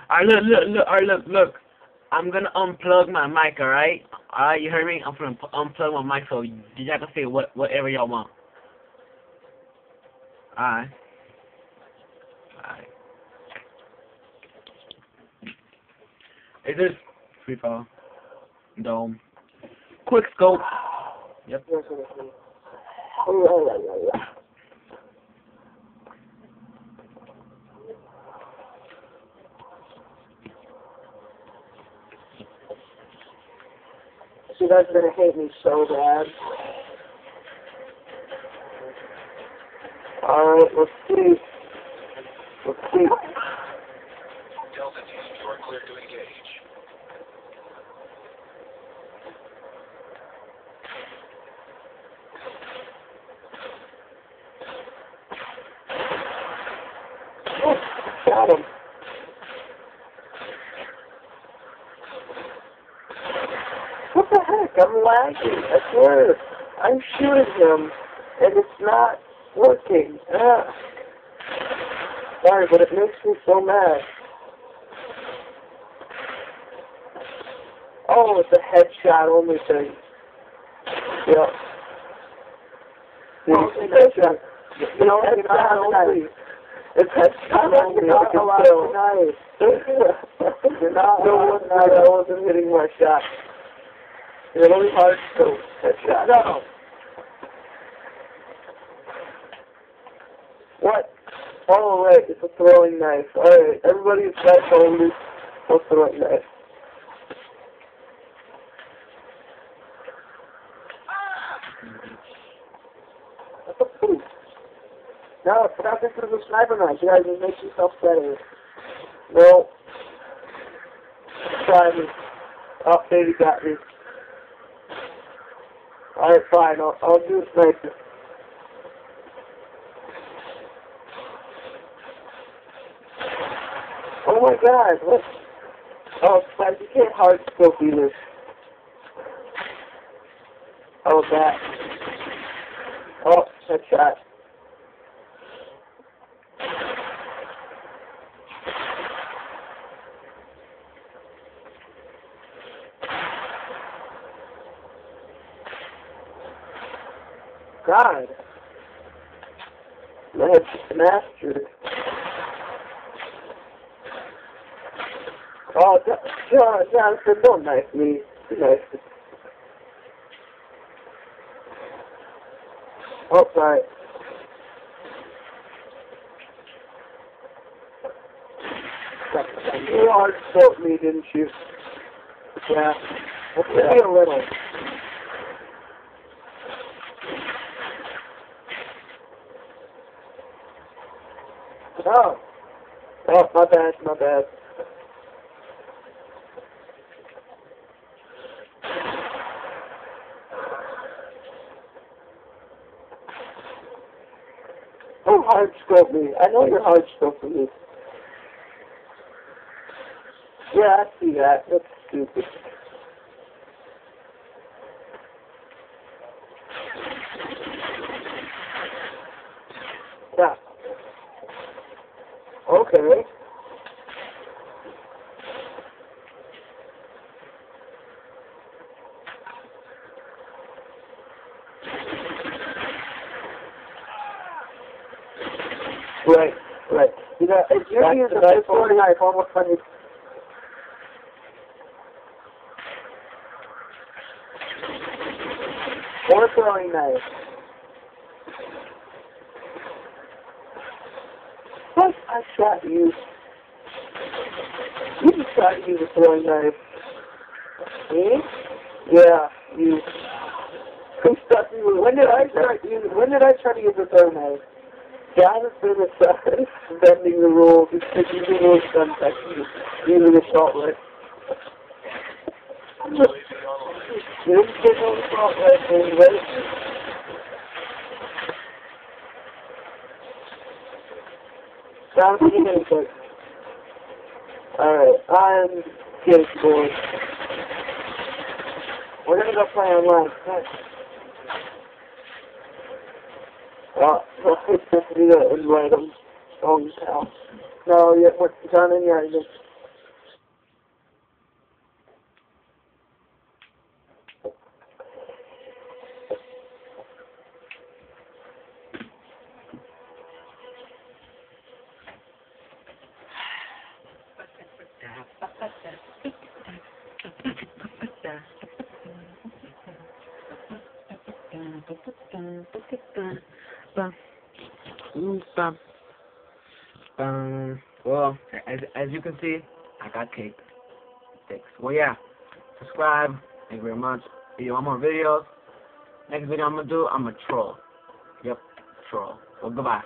Alright, look, alright, look. I'm gonna unplug my mic, alright? Alright, you heard me? I'm gonna unplug my mic so y'all can say whatever y'all want. Alright. Alright. Is this free fall? Dome. Quick scope. Yep. You guys are gonna hate me so bad. Alright, let's see. Let's see. Delta team, you are clear to engage. Oh, got him. What the heck? I'm lagging. I swear. I'm shooting him, and it's not working. Sorry, but it makes me so mad. Oh, it's a headshot only thing. Yeah. Oh, it's a headshot. You know, it's headshot only. It's headshot only. You're not allowed to knife. You're not allowed to knife. I wasn't hitting my shot. You're really hard to headshot. No. What? Oh, right, it's a throwing knife. Alright, everybody's back home. What's the throwing knife? That's a poop. No, forgot this is a sniper knife. You guys just make yourself better. No. Try me. Oh, baby got me. Alright, fine. I'll do a sniper. Oh my god, what? Oh, Spike, you can't hard scope either. Oh, that. Oh, headshot. God. Man, mastered. Oh, Jonathan, don't knife me. Be nice. Oh, sorry. You hard scoped me, didn't you? Yeah. Maybe a little. Oh. Oh, my bad, my bad. Don't hard scope me. I know you're hard scoping me. Yeah, I see that. That's stupid. Yeah. Okay. Right, right. You know, if you're using a throwing knife, almost funny. Or throwing knife. What? I shot you. You just tried to use a throwing knife. Me? Yeah, you. Who stuck you? When did I try to use a throwing knife? Jonathan is bending the rules. He's taking the rules done technique. Using assault rifle. You didn't take on the assault rifle, right? Jonathan, you getting quick. Alright, I'm getting bored. We're gonna go play online. Well, we gotta invite him. Oh, hell. No, yeah, we're done in here. Well, as you can see, I got cake. Thanks. Well, yeah. Subscribe. Thank you very much. If you want more videos, next video I'm gonna do, I'm a troll. Yep, troll. Well, goodbye.